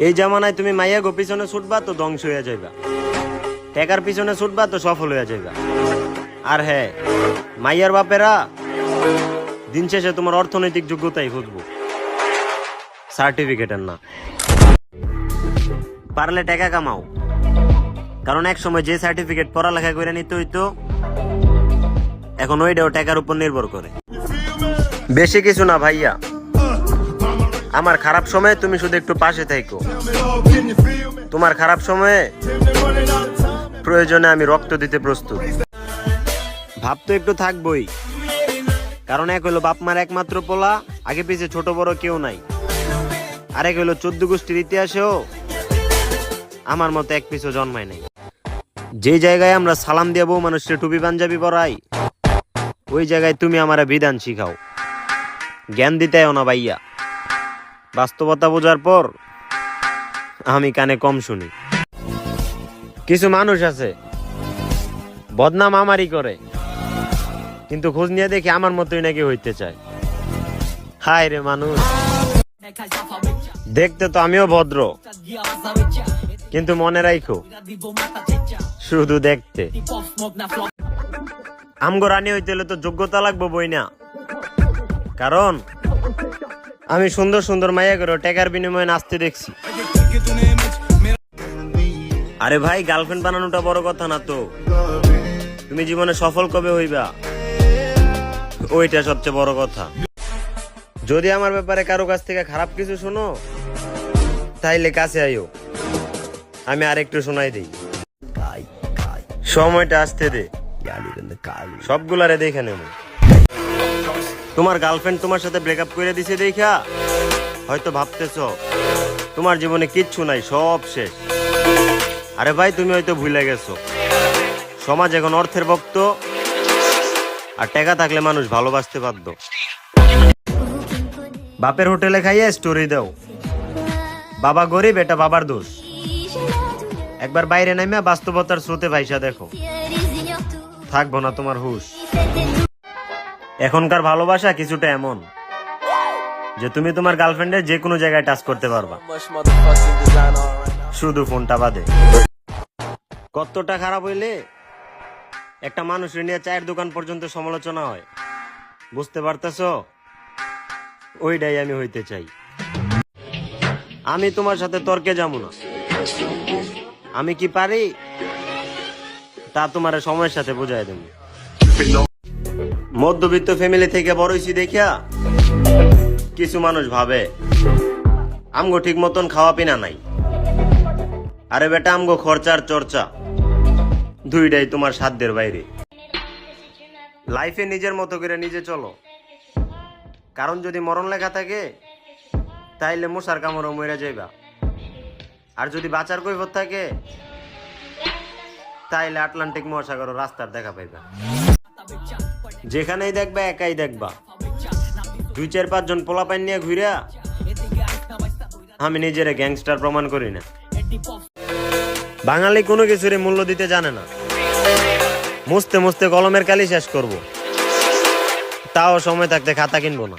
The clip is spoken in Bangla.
এই জামানায় তুমি মাইয়া গো পিছনে ছুটবা তো ধ্বংস হইয়া যাইবা, টাকার পিছনে ছুটবা তো সফল হইয়া যাইবা। আর হ্যাঁ, মাইয়ার বাপেরা দিন শেষে তোমার অর্থনৈতিক যোগ্যতাই খুঁজবো, সার্টিফিকেটের না। পারলে টাকা কামাও, কারণ এক সময় যে সার্টিফিকেট পড়ালেখা করে নিতে হইতো, এখন ওইটাও টাকার উপর নির্ভর করে। বেশি কিছু না ভাইয়া, আমার খারাপ সময়ে তুমি শুধু একটু পাশে থাকো। তোমার খারাপ সময়ে প্রয়োজনে আমি রক্ত দিতে প্রস্তুত। ভাব তো একটু থাকবই, কারণ এক হইলো বাপ মার একমাত্র পোলা, আগে পিছে ছোট বড় কেউ নাই। আরেক হইলো 14 গোষ্ঠীর ইতিহাসেও আমার মতো এক পিছু জন্মায় নাই। যে জায়গায় আমরা সালাম দিয়ে বউ মানুষের টুপি পাঞ্জাবি পরাই, ওই জায়গায় তুমি আমার বিধান শিখাও। জ্ঞান দিতে না ভাইয়া, বাস্তবতা বোঝার পর আমি কানে কম শুনি। কিছু মানুষ আছে বদনাম আমারই করে, কিন্তু খোঁজ নিয়ে দেখি আমার মতোই নাকি হইতে চায়। হায় রে মানুষ, দেখতে তো আমিও ভদ্র, কিন্তু মনে রাখো শুধু দেখতে। আমগো রানী হইতে হলে তো যোগ্যতা লাগবো বই না, কারণ আমি সুন্দর সুন্দর মাইয়া করে টাকার বিনিময়ে নাচতে দেখছি। আরে ভাই, গার্লফ্রেন্ড বানানোটা বড় কথা না তো, তুমি জীবনে সফল কবে হইবা ওইটা সবচেয়ে বড় কথা। যদি আমার ব্যাপারে কারো কাছ থেকে খারাপ কিছু শোনো, তাইলে কাছে আইও, আমি আরেকটু শোনাই দিই। সময়টা আসতে দে, সবগুলারে দেখে নেব। তোমার গার্লফ্রেন্ড তোমার সাথে ব্রেকআপ করে দিছে দেখা হয়তো ভাবতেছ তোমার জীবনে কিচ্ছু নাই, সব শেষ। আরে ভাই, তুমি হয়তো ভুলে গেছো সমাজ এখন অর্থের ভক্ত, আর টাকা থাকলে মানুষ ভালোবাসতে বাধ্য। বাপের হোটেলে খাইয়ে স্টোরি দাও, বাবা গরিব এটা বাবার দোষ। একবার বাইরে নামিয়া বাস্তবতার স্রোতে ভাইসা দেখো, থাকবো না তোমার হুশ। এখনকার ভালোবাসা কিছুটা এমন যে তুমি তোমার গার্লফ্রেন্ডের যে কোনো জায়গায় টাচ করতে পারবা, শুধু ফোনটা বাদে। কতটা খারাপ হইলে একটা মানুষের নিয়ে চায়ের দোকান পর্যন্ত সমালোচনা হয়, বুঝতে পারতেছ? ওইটাই আমি হইতে চাই। আমি তোমার সাথে তর্কে যাবো না, আমি কি পারি তা তোমার সময়ের সাথে বুঝাই দেব। মধ্যবিত্ত ফ্যামিলি থেকে বড় হইছি দেখিয়া কিছু মানুষ ভাবে আমগো ঠিক মতন খাওয়া পিনা নাই। আরে বেটা, আমগো খরচার চর্চা দুইটাই তোমার সাধ্যের বাইরে। লাইফে নিজের মতো করে নিজে চলো, কারণ যদি মরণ লেখা থাকে তাইলে মশার কামড়ও মরে যাইবা, আর যদি বাঁচার কৈফত থাকে তাইলে আটলান্টিক মহাসাগর রাস্তার দেখা পাইবা। যেখানেই দেখবা একাই দেখবা, 2-4-5 জন পোলাপাইন নিয়ে ঘুরা আমি নিজের গ্যাংস্টার প্রমাণ করি না। বাঙালি কোনো কিছুর মূল্য দিতে জানে না, মুছতে মুছতে কলমের কালি শেষ করব, তাও সময় থাকতে খাতা কিনবো না।